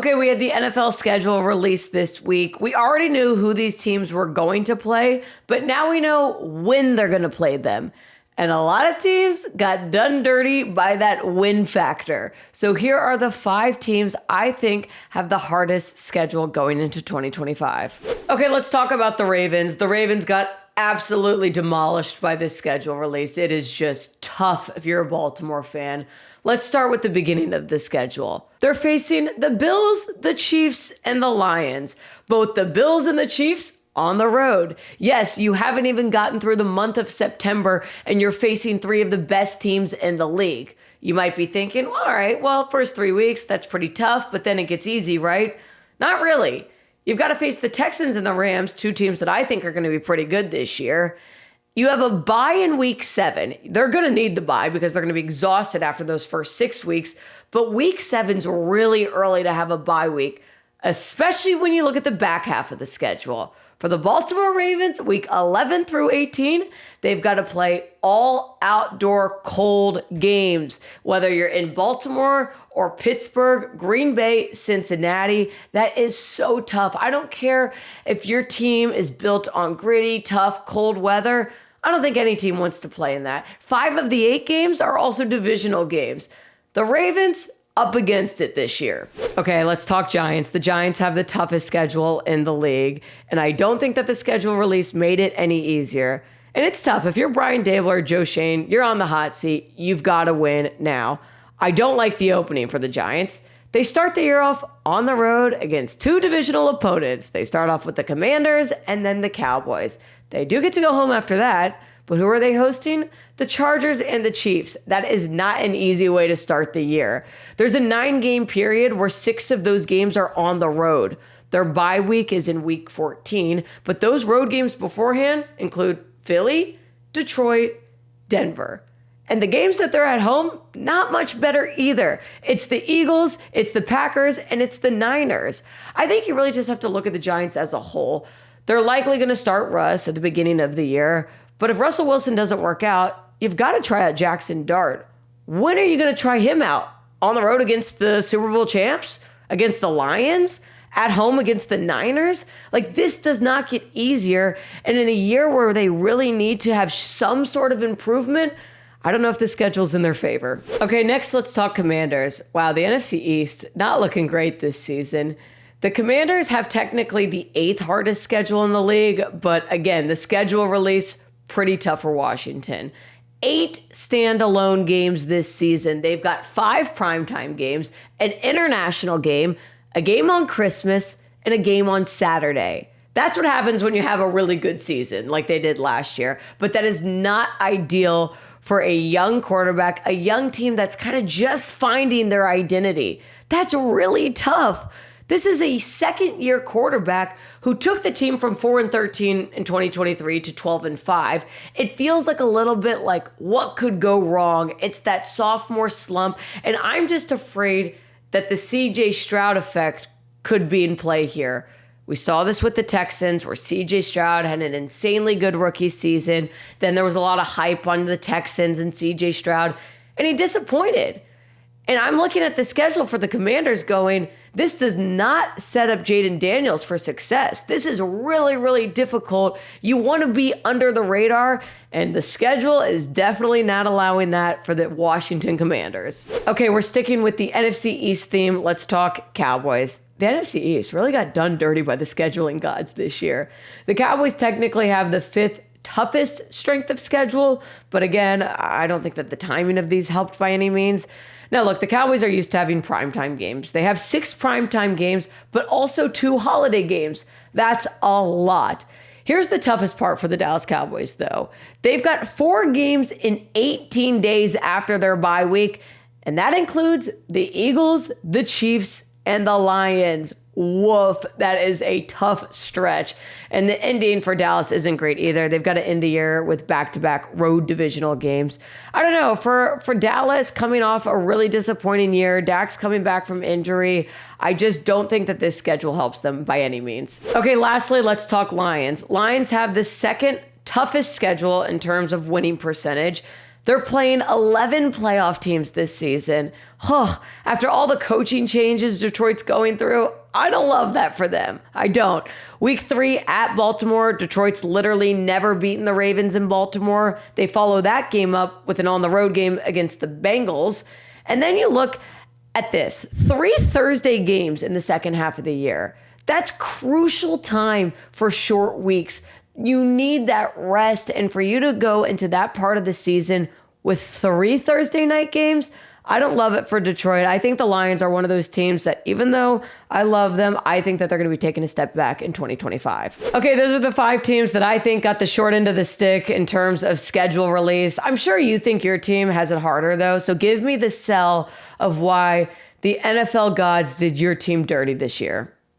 Okay, we had the NFL schedule released this week. We already knew who these teams were going to play, but now we know when they're going to play them. And a lot of teams got done dirty by that win factor. So here are the 5 teams I think have the hardest schedule going into 2025. Okay, let's talk about the Ravens. The Ravens got absolutely demolished by this schedule release. It is just tough if you're a Baltimore fan. Let's start with the beginning of the schedule. They're facing the Bills, the Chiefs, and the Lions. Both the Bills and the Chiefs on the road. Yes, you haven't even gotten through the month of September and you're facing 3 of the best teams in the league. You might be thinking, all right, well, first 3 weeks, that's pretty tough, but then it gets easy, right? Not really. You've got to face the Texans and the Rams, 2 teams that I think are going to be pretty good this year. You have a bye in week 7. They're going to need the bye because they're going to be exhausted after those first 6 weeks. But week 7's really early to have a bye week, especially when you look at the back half of the schedule. For the Baltimore Ravens, week 11 through 18, they've got to play all outdoor cold games. Whether you're in Baltimore or Pittsburgh, Green Bay, Cincinnati, that is so tough. I don't care if your team is built on gritty, tough, cold weather. I don't think any team wants to play in that. 5 of the 8 games are also divisional games. The Ravens up against it this year. Okay, let's talk Giants. The Giants have the toughest schedule in the league, and I don't think that the schedule release made it any easier. And it's tough. If you're Brian Daboll or Joe Schoen, you're on the hot seat. You've got to win now. I don't like the opening for the Giants. They start the year off on the road against 2 divisional opponents. They start off with the Commanders and then the Cowboys. They do get to go home after that, but who are they hosting? The Chargers and the Chiefs. That is not an easy way to start the year. There's a 9-game period where 6 of those games are on the road. Their bye week is in week 14, but those road games beforehand include Philly, Detroit, Denver. And the games that they're at home, not much better either. It's the Eagles, it's the Packers, and it's the Niners. I think you really just have to look at the Giants as a whole. They're likely going to start Russ at the beginning of the year. But if Russell Wilson doesn't work out, you've got to try out Jackson Dart. When are you going to try him out? On the road against the Super Bowl champs? Against the Lions? At home against the Niners? Like, this does not get easier. And in a year where they really need to have some sort of improvement, I don't know if the schedule's in their favor. Okay, next let's talk Commanders. Wow, the NFC East, not looking great this season. The Commanders have technically the 8th hardest schedule in the league, but again, the schedule release, pretty tough for Washington. 8 standalone games this season. They've got 5 primetime games, an international game, a game on Christmas, and a game on Saturday. That's what happens when you have a really good season like they did last year. But that is not ideal for a young quarterback, a young team that's kind of just finding their identity. That's really tough. This is a second-year quarterback who took the team from 4-13 in 2023 to 12-5. It feels like a little bit like what could go wrong. It's that sophomore slump, and I'm just afraid that the CJ Stroud effect could be in play here. We saw this with the Texans where CJ Stroud had an insanely good rookie season. Then there was a lot of hype on the Texans and CJ Stroud, and he disappointed. And I'm looking at the schedule for the Commanders going, this does not set up Jaden Daniels for success. This is really, really difficult. You want to be under the radar, and the schedule is definitely not allowing that for the Washington Commanders. Okay, we're sticking with the NFC East theme. Let's talk Cowboys. The NFC East really got done dirty by the scheduling gods this year. The Cowboys technically have the 5th toughest strength of schedule, but again, I don't think that the timing of these helped by any means. Now, look, the Cowboys are used to having primetime games. They have 6 primetime games, but also 2 holiday games. That's a lot. Here's the toughest part for the Dallas Cowboys, though. They've got 4 games in 18 days after their bye week, and that includes the Eagles, the Chiefs, and the Lions. Woof, that is a tough stretch. And the ending for Dallas isn't great either. They've got to end the year with back-to-back road divisional games. I don't know, for Dallas coming off a really disappointing year, Dak's coming back from injury, I just don't think that this schedule helps them by any means. Okay, lastly, let's talk Lions. Lions have the 2nd toughest schedule in terms of winning percentage. They're playing 11 playoff teams this season. After all the coaching changes Detroit's going through, I don't love that for them. I don't. Week 3 at Baltimore, Detroit's literally never beaten the Ravens in Baltimore. They follow that game up with an on-the-road game against the Bengals. And then you look at this, 3 Thursday games in the second half of the year. That's crucial time for short weeks. You need that rest, and for you to go into that part of the season with 3 Thursday night games, I don't love it for Detroit. I think the Lions are one of those teams that, even though I love them, I think that they're going to be taking a step back in 2025. Okay, those are the 5 teams that I think got the short end of the stick in terms of schedule release. I'm sure you think your team has it harder, though, so give me the sell of why the NFL gods did your team dirty this year.